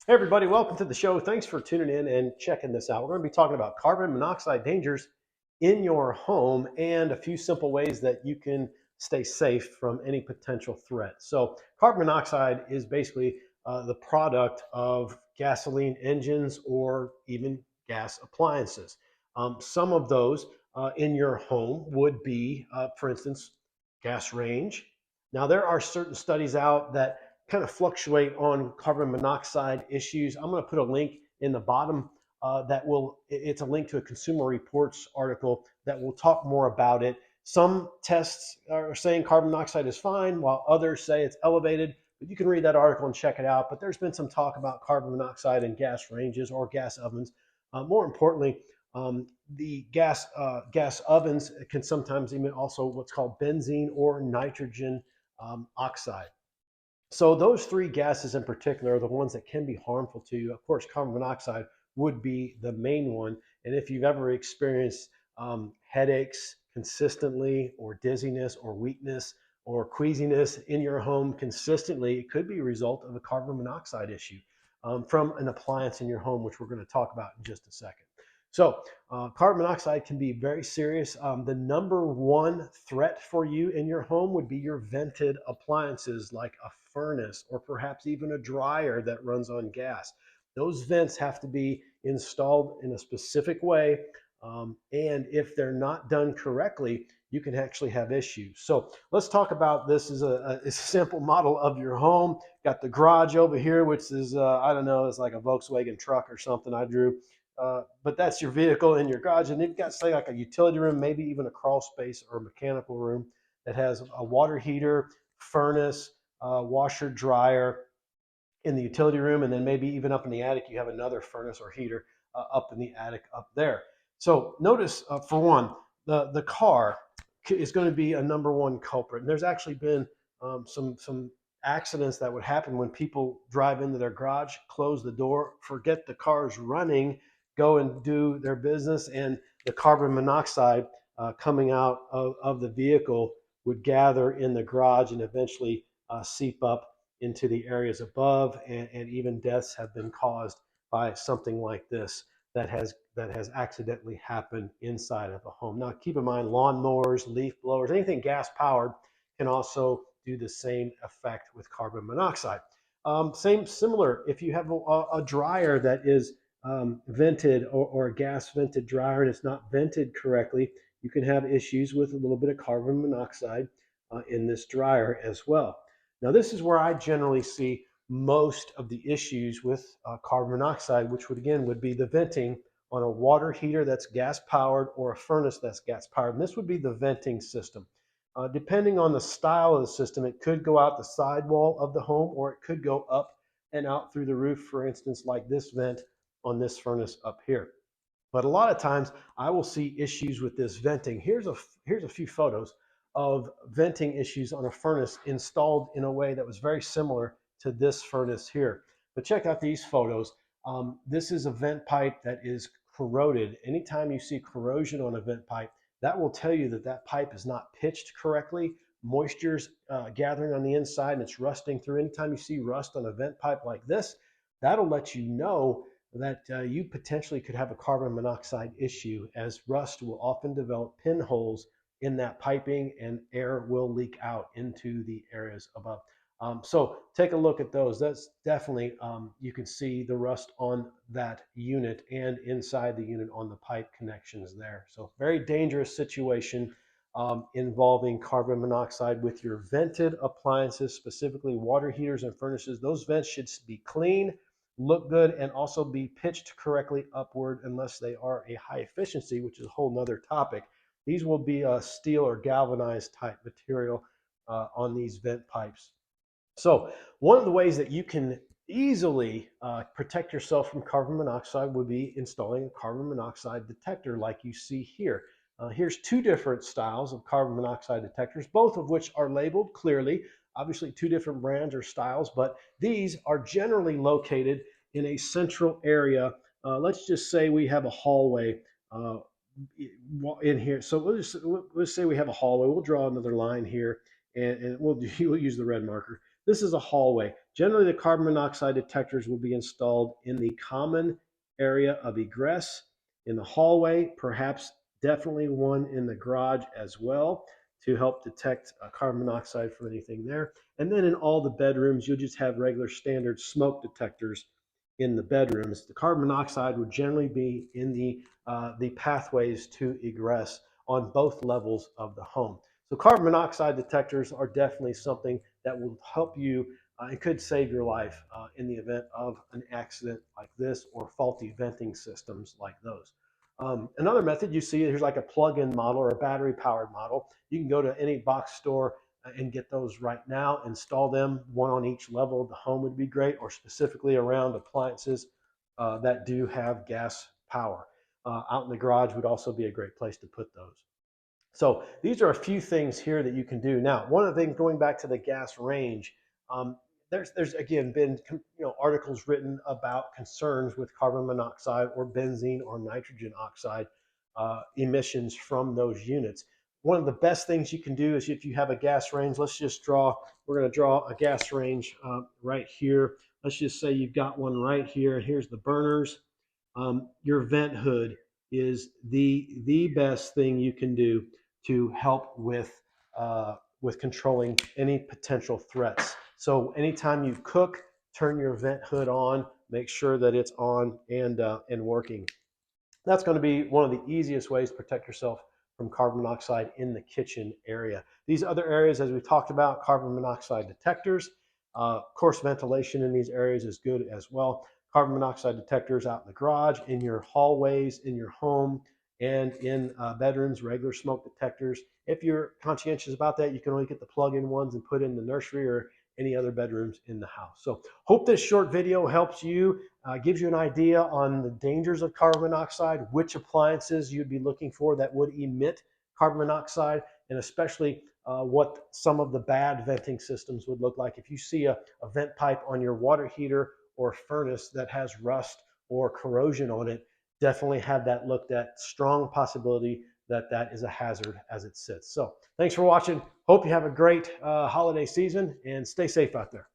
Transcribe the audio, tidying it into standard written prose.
Hey everybody, welcome to the show. Thanks for tuning in and checking this out. We're going to be talking about carbon monoxide dangers in your home and a few simple ways that you can stay safe from any potential threat. So carbon monoxide is basically the product of gasoline engines or even gas appliances. Some of those in your home would be, for instance, gas range. Now there are certain studies out that kind of fluctuate on carbon monoxide issues. I'm going to put a link in the bottom it's a link to a Consumer Reports article that will talk more about it. Some tests are saying carbon monoxide is fine, while others say it's elevated. But you can read that article and check it out. But there's been some talk about carbon monoxide in gas ranges or gas ovens. More importantly, the gas ovens can sometimes emit also what's called benzene or nitrogen oxide. So those three gases in particular are the ones that can be harmful to you. Of course, carbon monoxide would be the main one. And if you've ever experienced headaches consistently, or dizziness, or weakness, or queasiness in your home consistently, it could be a result of a carbon monoxide issue from an appliance in your home, which we're going to talk about in just a second. So carbon monoxide can be very serious. The number one threat for you in your home would be your vented appliances like a furnace or perhaps even a dryer that runs on gas. Those vents have to be installed in a specific way. And if they're not done correctly, you can actually have issues. So let's talk about this as a simple model of your home. Got the garage over here, which is, I don't know, it's like a Volkswagen truck or something I drew. But that's your vehicle in your garage, and you've got, say, like a utility room, maybe even a crawl space or a mechanical room that has a water heater, furnace, washer, dryer in the utility room, and then maybe even up in the attic you have another furnace or heater up in the attic up there. So notice, for one, the car is going to be a number one culprit. And there's actually been some accidents that would happen when people drive into their garage, close the door, forget the car's running, go and do their business, and the carbon monoxide coming out of the vehicle would gather in the garage and eventually seep up into the areas above, and even deaths have been caused by something like this that has accidentally happened inside of a home. Now, keep in mind, lawnmowers, leaf blowers, anything gas powered can also do the same effect with carbon monoxide. Similar, if you have a dryer that is vented or a gas vented dryer and it's not vented correctly, you can have issues with a little bit of carbon monoxide in this dryer as well. Now, this is where I generally see most of the issues with carbon monoxide, which would be the venting on a water heater that's gas powered or a furnace that's gas powered. And this would be the venting system. Depending on the style of the system, it could go out the sidewall of the home, or it could go up and out through the roof, for instance, like this vent on this furnace up here. But a lot of times I will see issues with this venting. Here's a few photos of venting issues on a furnace installed in a way that was very similar to this furnace here. But check out these photos. This is a vent pipe that is corroded. Anytime you see corrosion on a vent pipe, that will tell you that that pipe is not pitched correctly. Moisture's gathering on the inside and it's rusting through. Anytime you see rust on a vent pipe like this, that'll let you know that you potentially could have a carbon monoxide issue, as rust will often develop pinholes in that piping and air will leak out into the areas above. So take a look at those. That's definitely, you can see the rust on that unit and inside the unit on the pipe connections there. So very dangerous situation involving carbon monoxide with your vented appliances, specifically water heaters and furnaces. Those vents should be clean, look good, and also be pitched correctly upward unless they are a high efficiency, which is a whole nother topic. These will be a steel or galvanized type material on these vent pipes. So one of the ways that you can easily protect yourself from carbon monoxide would be installing a carbon monoxide detector like you see here. Here's two different styles of carbon monoxide detectors, both of which are labeled clearly. Obviously two different brands or styles, but these are generally located in a central area. Let's just say we have a hallway in here. So let's say we have a hallway. We'll draw another line here, and we'll use the red marker. This is a hallway. Generally, the carbon monoxide detectors will be installed in the common area of egress, in the hallway, perhaps definitely one in the garage as well to help detect carbon monoxide from anything there. And then in all the bedrooms, you'll just have regular standard smoke detectors in the bedrooms. The carbon monoxide would generally be in the pathways to egress on both levels of the home. So carbon monoxide detectors are definitely something that will help you. It could save your life in the event of an accident like this or faulty venting systems like those. Another method you see, here's like a plug-in model or a battery-powered model. You can go to any box store and get those right now, install them, one on each level of the home would be great, or specifically around appliances that do have gas power. Out in the garage would also be a great place to put those. So these are a few things here that you can do. Now, one of the things going back to the gas range, there's again been articles written about concerns with carbon monoxide or benzene or nitrogen oxide emissions from those units. One of the best things you can do is if you have a gas range, we're going to draw a gas range right here. Let's just say you've got one right here, and here's the burners. Your vent hood is the best thing you can do to help with controlling any potential threats. So anytime you cook, turn your vent hood on, make sure that it's on and working. That's going to be one of the easiest ways to protect yourself from carbon monoxide in the kitchen area. These other areas, as we talked about, carbon monoxide detectors. Of course, ventilation in these areas is good as well. Carbon monoxide detectors out in the garage, in your hallways, in your home, and in bedrooms, regular smoke detectors. If you're conscientious about that, you can only get the plug-in ones and put in the nursery or any other bedrooms in the house. So hope this short video helps you, gives you an idea on the dangers of carbon monoxide, which appliances you'd be looking for that would emit carbon monoxide, and especially what some of the bad venting systems would look like. If you see a vent pipe on your water heater or furnace that has rust or corrosion on it, definitely have that looked at. Strong possibility that that is a hazard as it sits. So thanks for watching. Hope you have a great holiday season and stay safe out there.